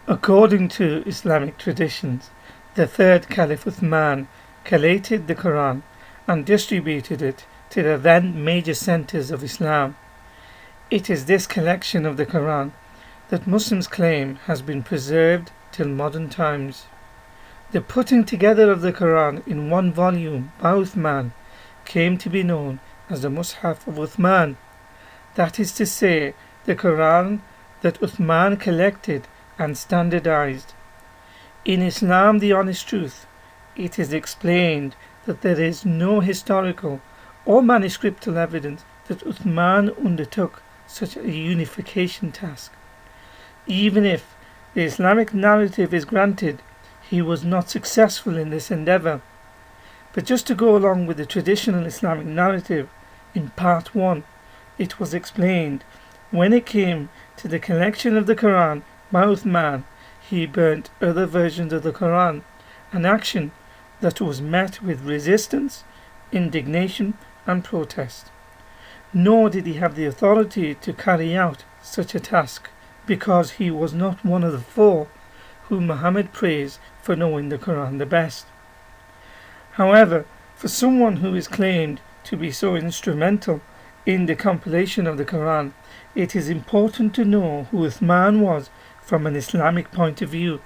According to Islamic traditions, the third Caliph Uthman collated the Quran and distributed it to the then major centers of Islam. It is this collection of the Quran that Muslims claim has been preserved till modern times. The putting together of the Quran in one volume by Uthman came to be known as the Mus'haf of Uthman. That is to say, the Quran that Uthman collected and standardized. In Islam, the honest truth, it is explained that there is no historical or manuscriptal evidence that Uthman undertook such a unification task. Even if the Islamic narrative is granted, he was not successful in this endeavor. But just to go along with the traditional Islamic narrative, in part 1, it was explained when it came to the collection of the Quran by Uthman, he burnt other versions of the Quran, an action that was met with resistance, indignation and protest. Nor did he have the authority to carry out such a task, because he was not one of the 4 whom Muhammad praised for knowing the Quran the best. However, for someone who is claimed to be so instrumental in the compilation of the Quran, it is important to know who Uthman was from an Islamic point of view.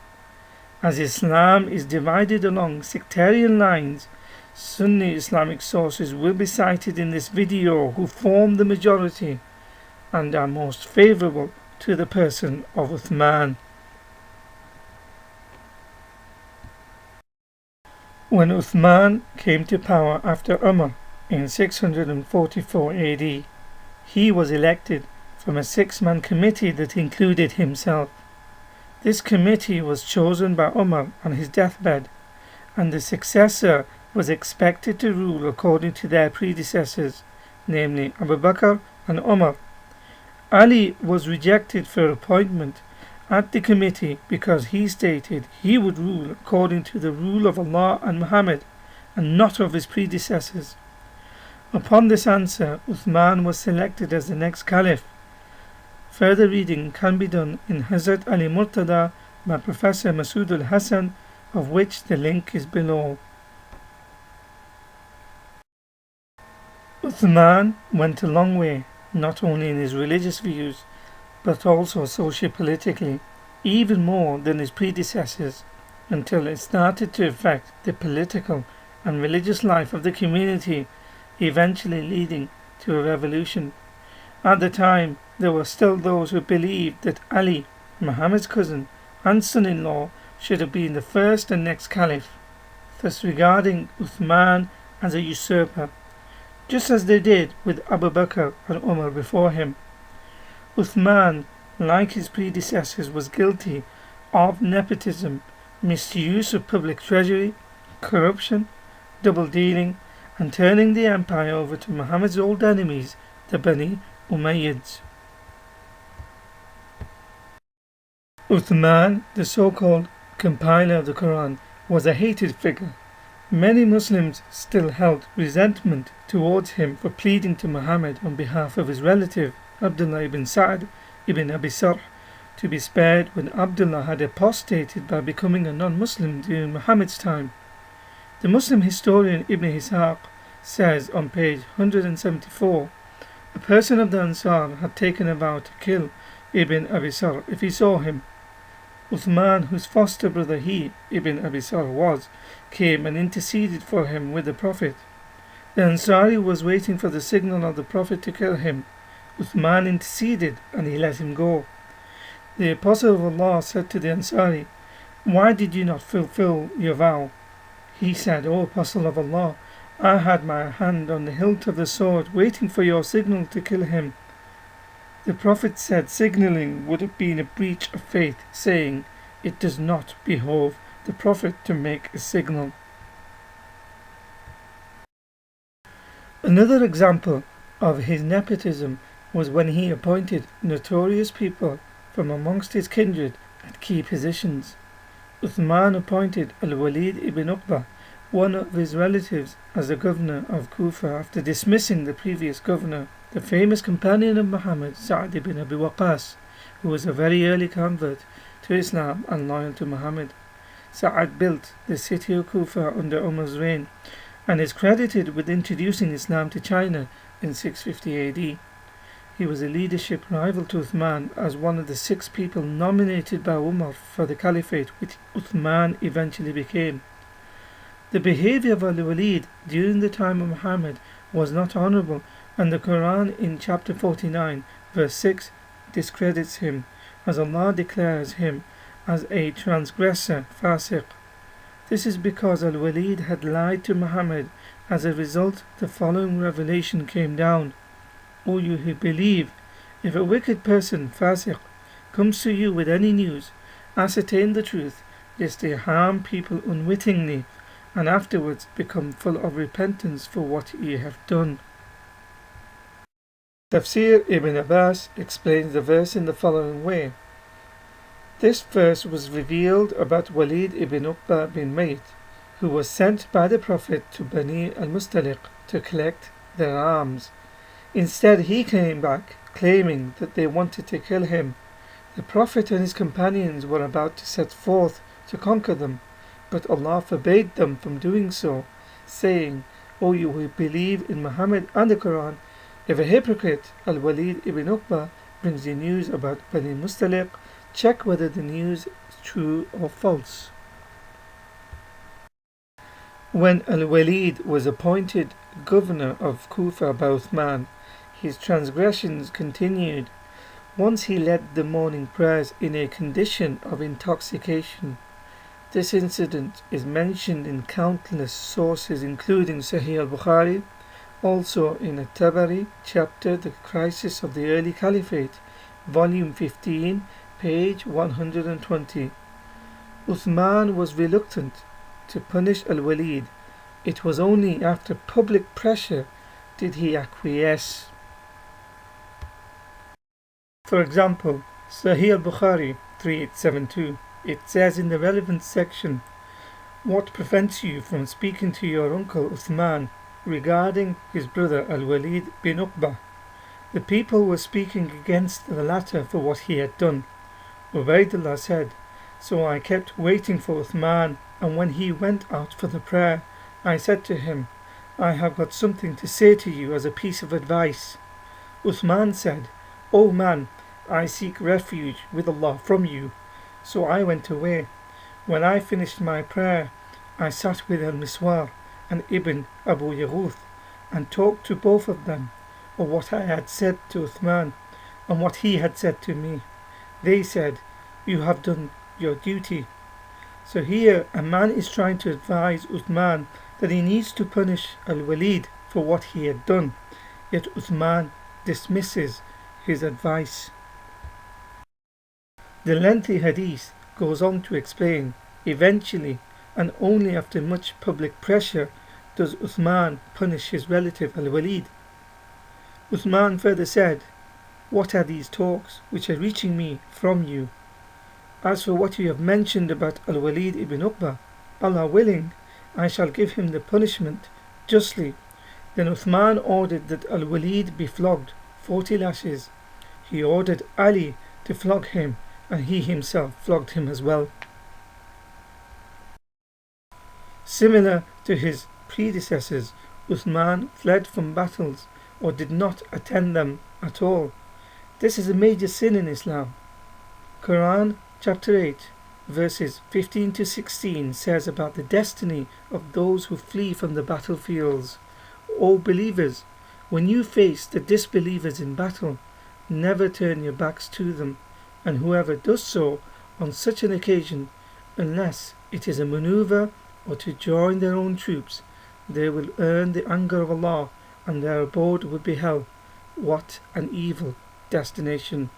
As Islam is divided along sectarian lines, Sunni Islamic sources will be cited in this video who form the majority and are most favourable to the person of Uthman. When Uthman came to power after Umar in 644 AD, he was elected from a 6-man committee that included himself. This committee was chosen by Umar on his deathbed, and the successor was expected to rule according to their predecessors, namely Abu Bakr and Umar. Ali was rejected for appointment at the committee because he stated he would rule according to the rule of Allah and Muhammad and not of his predecessors. Upon this answer, Uthman was selected as the next caliph. Further reading can be done in Hazrat Ali Murtada by Professor Masood al-Hassan, of which the link is below. Uthman went a long way, not only in his religious views, but also socio-politically, even more than his predecessors, until it started to affect the political and religious life of the community, eventually leading to a revolution. At the time, there were still those who believed that Ali, Muhammad's cousin and son-in-law, should have been the first and next caliph, thus regarding Uthman as a usurper, just as they did with Abu Bakr and Umar before him. Uthman, like his predecessors, was guilty of nepotism, misuse of public treasury, corruption, double-dealing, and turning the empire over to Muhammad's old enemies, the Bani Umayyads. Uthman, the so-called compiler of the Quran, was a hated figure. Many Muslims still held resentment towards him for pleading to Muhammad on behalf of his relative Abdullah ibn Sa'd ibn Abi Sarh to be spared when Abdullah had apostated by becoming a non-Muslim during Muhammad's time. The Muslim historian Ibn Ishaq says on page 174, a person of the Ansar had taken a vow to kill Ibn Abi Sarh if he saw him. Uthman, whose foster brother he, Ibn Abi Sarh, was, came and interceded for him with the Prophet. The Ansari was waiting for the signal of the Prophet to kill him. Uthman interceded and he let him go. The Apostle of Allah said to the Ansari, "Why did you not fulfill your vow?" He said, "O Apostle of Allah, I had my hand on the hilt of the sword waiting for your signal to kill him." The Prophet said signalling would have been a breach of faith, saying, "It does not behove the Prophet to make a signal." Another example of his nepotism was when he appointed notorious people from amongst his kindred at key positions. Uthman appointed Al-Walid ibn Uqba, one of his relatives, as the governor of Kufa after dismissing the previous governor, the famous companion of Muhammad, Sa'd ibn Abi Waqqas, who was a very early convert to Islam and loyal to Muhammad. Sa'ad built the city of Kufa under Umar's reign and is credited with introducing Islam to China in 650 AD. He was a leadership rival to Uthman as one of the 6 people nominated by Umar for the caliphate, which Uthman eventually became. The behavior of Al-Walid during the time of Muhammad was not honorable, and the Quran in chapter 49 verse 6 discredits him, as Allah declares him as a transgressor, fasiq. This is because Al-Walid had lied to Muhammad. As a result, the following revelation came down. O you who believe, if a wicked person, fasiq, comes to you with any news, ascertain the truth, lest they harm people unwittingly, and afterwards become full of repentance for what ye have done. Tafsir Ibn Abbas explains the verse in the following way. This verse was revealed about Walid ibn Uqba bin Mayt, who was sent by the Prophet to Bani al-Mustaliq to collect their arms. Instead, he came back claiming that they wanted to kill him. The Prophet and his companions were about to set forth to conquer them, but Allah forbade them from doing so, saying, O you who believe in Muhammad and the Quran, if a hypocrite, Al-Walid ibn Uqba, brings you news about Bani Mustaliq, check whether the news is true or false. When Al-Walid was appointed governor of Kufa by Uthman, his transgressions continued. Once he led the morning prayers in a condition of intoxication. This incident is mentioned in countless sources including Sahih al-Bukhari, also in At-Tabari chapter The Crisis of the Early Caliphate, volume 15, page 120. Uthman was reluctant to punish Al-Walid. It was only after public pressure did he acquiesce. For example, Sahih al-Bukhari 3872, it says in the relevant section, what prevents you from speaking to your uncle Uthman regarding his brother Al-Walid bin Uqba? The people were speaking against the latter for what he had done. Ubaydullah said, so I kept waiting for Uthman, and when he went out for the prayer, I said to him, I have got something to say to you as a piece of advice. Uthman said, O man, I seek refuge with Allah from you. So I went away. When I finished my prayer, I sat with Al-Miswar and Ibn Abu Yaghuth and talked to both of them of what I had said to Uthman and what he had said to me. They said, you have done your duty. So here a man is trying to advise Uthman that he needs to punish Al-Walid for what he had done, yet Uthman dismisses his advice. The lengthy hadith goes on to explain, eventually and only after much public pressure does Uthman punish his relative Al-Walid. Uthman further said, what are these talks which are reaching me from you? As for what you have mentioned about Al-Walid ibn Uqba, Allah willing, I shall give him the punishment justly. Then Uthman ordered that Al-Walid be flogged 40 lashes. He ordered Ali to flog him, and he himself flogged him as well. Similar to his predecessors, Uthman fled from battles or did not attend them at all. This is a major sin in Islam. Quran chapter 8 verses 15 to 16 says about the destiny of those who flee from the battlefields. O believers, when you face the disbelievers in battle, never turn your backs to them, and whoever does so on such an occasion, unless it is a maneuver or to join their own troops, they will earn the anger of Allah, and their abode will be hell. What an evil destination.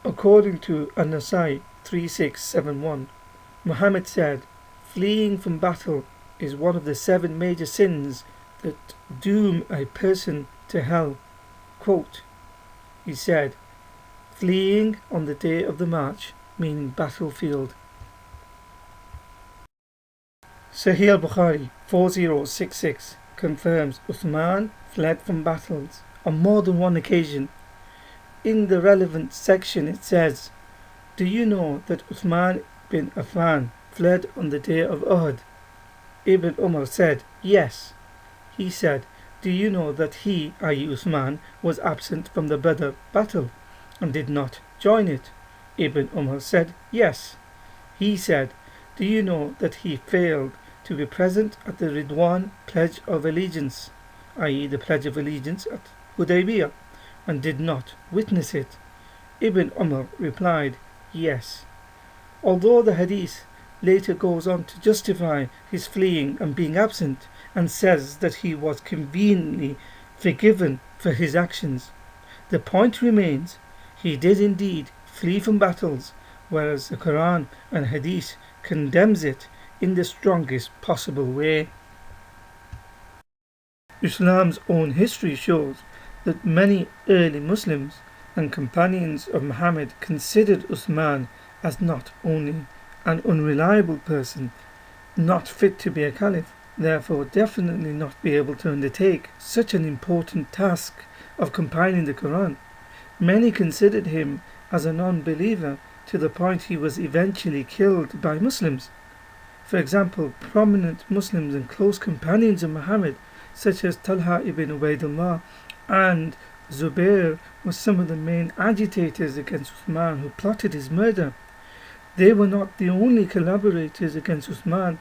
According to An-Nasai 3671, Muhammad said, fleeing from battle is one of the 7 major sins that doom a person to hell. Quote, he said, fleeing on the day of the march, meaning battlefield. Sahih al-Bukhari 4066 confirms Uthman fled from battles on more than one occasion. In the relevant section it says, Do you know that Uthman bin Affan fled on the day of Uhud? Ibn Umar said, Yes. He said, Do you know that he, i.e. Uthman, was absent from the Badr battle and did not join it? Ibn Umar said, Yes. He said, Do you know that he failed to be present at the Ridwan Pledge of Allegiance, i.e. the Pledge of Allegiance at Hudaybiyah, and did not witness it? Ibn Umar replied, Yes. Although the hadith later goes on to justify his fleeing and being absent, and says that he was conveniently forgiven for his actions, the point remains, he did indeed flee from battles, whereas the Quran and hadith condemns it in the strongest possible way. Islam's own history shows that many early Muslims and companions of Muhammad considered Uthman as not only an unreliable person, not fit to be a caliph, therefore definitely not be able to undertake such an important task of compiling the Quran. Many considered him as a non-believer to the point he was eventually killed by Muslims. For example, prominent Muslims and close companions of Muhammad, such as Talha ibn Ubaidullah and Zubair, were some of the main agitators against Uthman who plotted his murder. They were not the only collaborators against Uthman,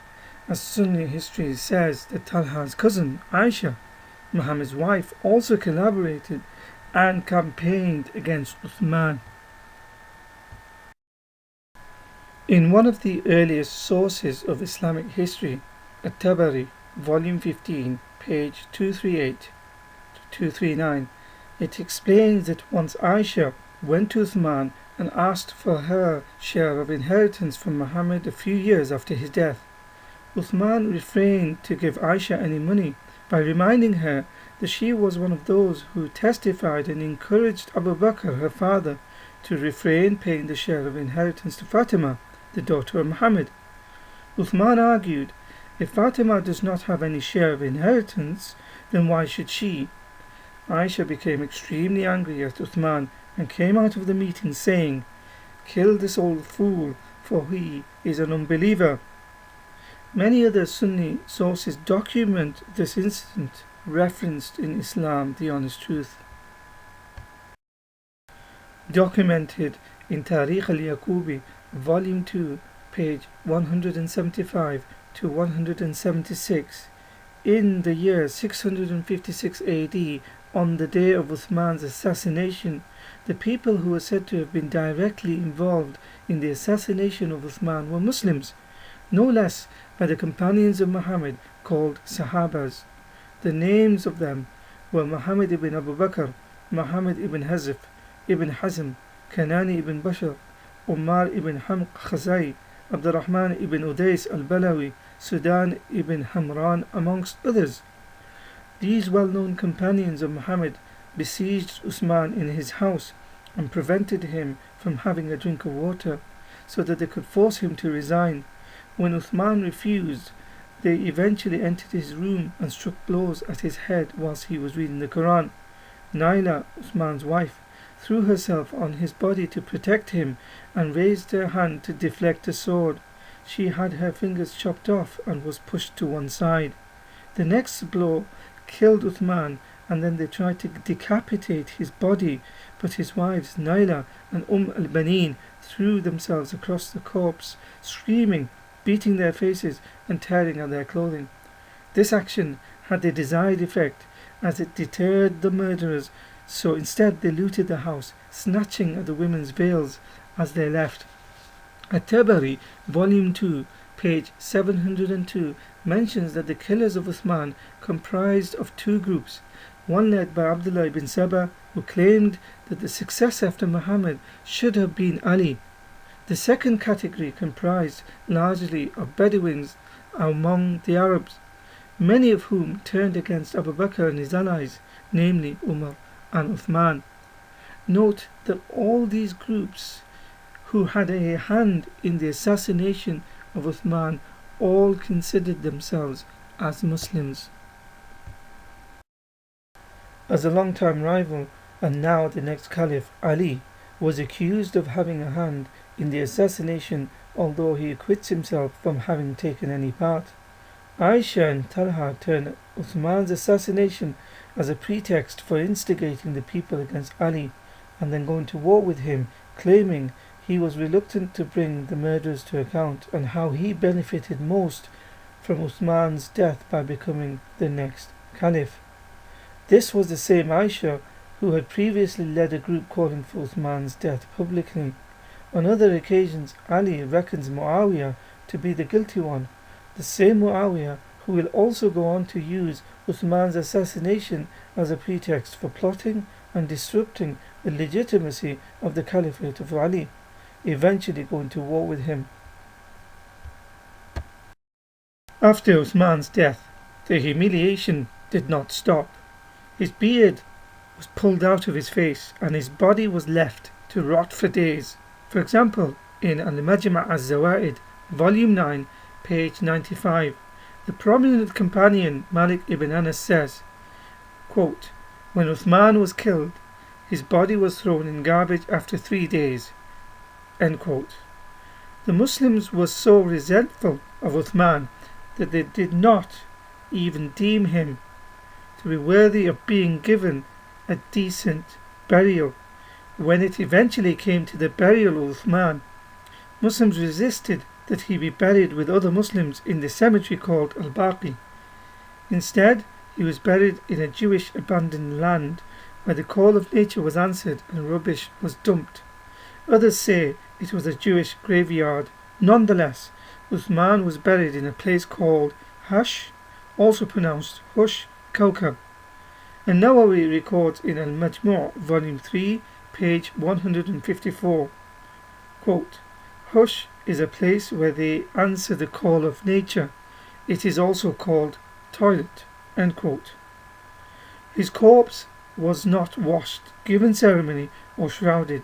as Sunni history says that Talha's cousin, Aisha, Muhammad's wife, also collaborated and campaigned against Uthman. In one of the earliest sources of Islamic history, At-Tabari, volume 15, page 238 to 239, it explains that once Aisha went to Uthman and asked for her share of inheritance from Muhammad a few years after his death. Uthman refrained to give Aisha any money by reminding her that she was one of those who testified and encouraged Abu Bakr, her father, to refrain paying the share of inheritance to Fatima, the daughter of Muhammad. Uthman argued, if Fatima does not have any share of inheritance, then why should she? Aisha became extremely angry at Uthman and came out of the meeting saying, Kill this old fool, for he is an unbeliever. Many other Sunni sources document this incident referenced in Islam, the Honest Truth. Documented in Tarikh al-Yaqubi, volume 2, page 175 to 176, in the year 656 AD, on the day of Uthman's assassination, the people who were said to have been directly involved in the assassination of Uthman were Muslims, no less by the companions of Muhammad called Sahabas. The names of them were Muhammad ibn Abu Bakr, Muhammad ibn Hazf, ibn Hazm, Kanani ibn Bashar, Umar ibn Hamq Khazai, Abdurrahman ibn Udais al-Balawi, Sudan ibn Hamran, amongst others. These well-known companions of Muhammad besieged Uthman in his house and prevented him from having a drink of water, so that they could force him to resign. When Uthman refused, they eventually entered his room and struck blows at his head whilst he was reading the Quran. Naila, Uthman's wife, threw herself on his body to protect him and raised her hand to deflect a sword. She had her fingers chopped off and was pushed to one side. The next blow killed Uthman, and then they tried to decapitate his body, but his wives Naila and al-Banin threw themselves across the corpse, screaming, beating their faces and tearing at their clothing. This action had the desired effect, as it deterred the murderers, so instead they looted the house, snatching at the women's veils as they left. At-Tabari, volume 2, page 702, mentions that the killers of Uthman comprised of two groups, one led by Abdullah ibn Saba, who claimed that the successor after Muhammad should have been Ali. The second category comprised largely of Bedouins among the Arabs, many of whom turned against Abu Bakr and his allies, namely Umar and Uthman. Note that all these groups who had a hand in the assassination of Uthman all considered themselves as Muslims. As a long-time rival and now the next Caliph, Ali, was accused of having a hand in the assassination, although he acquits himself from having taken any part. Aisha and Talha turn Uthman's assassination as a pretext for instigating the people against Ali and then going to war with him, claiming he was reluctant to bring the murderers to account and how he benefited most from Uthman's death by becoming the next caliph. This was the same Aisha who had previously led a group calling for Uthman's death publicly. On other occasions, Ali reckons Muawiyah to be the guilty one, the same Muawiyah who will also go on to use Uthman's assassination as a pretext for plotting and disrupting the legitimacy of the caliphate of Ali, eventually going to war with him. After Uthman's death, the humiliation did not stop. His beard was pulled out of his face and his body was left to rot for days. For example, in Al-Majma' al-Zawaid, Volume 9, page 95, the prominent companion Malik ibn Anas says, quote, "When Uthman was killed, his body was thrown in garbage after 3 days." End quote. The Muslims were so resentful of Uthman that they did not even deem him to be worthy of being given a decent burial. When it eventually came to the burial of Uthman, Muslims resisted that he be buried with other Muslims in the cemetery called Al-Baqi. Instead, he was buried in a Jewish abandoned land where the call of nature was answered and rubbish was dumped. Others say it was a Jewish graveyard. Nonetheless, Uthman was buried in a place called Hash, also pronounced Hush Kaukab. And Nawawi records in Al-Majmu' Volume 3, page 154, quote, "Hush is a place where they answer the call of nature. It is also called toilet." End quote. His corpse was not washed, given ceremony, or shrouded.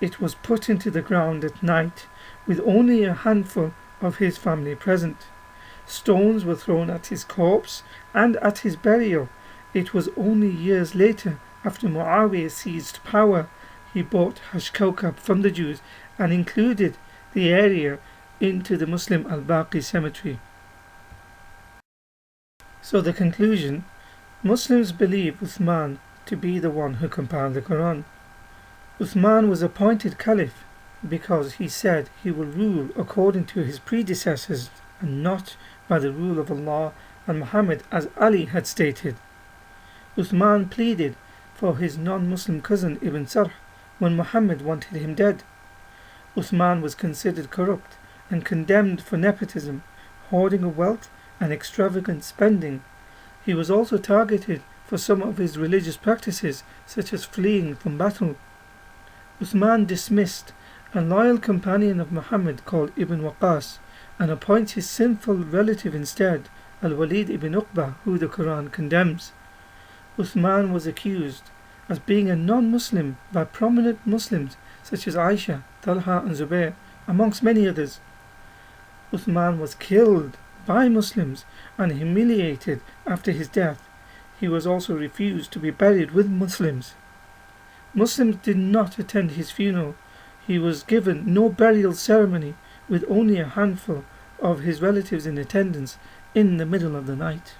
It was put into the ground at night, with only a handful of his family present. Stones were thrown at his corpse and at his burial. It was only years later, after Muawiyah seized power, he bought Hashkaukab from the Jews and included the area into the Muslim Al-Baqi cemetery. So the conclusion, Muslims believe Uthman to be the one who compiled the Quran. Uthman was appointed caliph because he said he will rule according to his predecessors and not by the rule of Allah and Muhammad, as Ali had stated. Uthman pleaded for his non-Muslim cousin Ibn Sarh when Muhammad wanted him dead. Uthman was considered corrupt and condemned for nepotism, hoarding of wealth and extravagant spending. He was also targeted for some of his religious practices, such as fleeing from battle. Uthman dismissed a loyal companion of Muhammad called Ibn Waqas and appoints his sinful relative instead, Al-Walid ibn Uqbah, who the Quran condemns. Uthman was accused as being a non-Muslim by prominent Muslims such as Aisha, Talha and Zubair, amongst many others. Uthman was killed by Muslims and humiliated after his death. He was also refused to be buried with Muslims. Muslims did not attend his funeral. He was given no burial ceremony, with only a handful of his relatives in attendance in the middle of the night.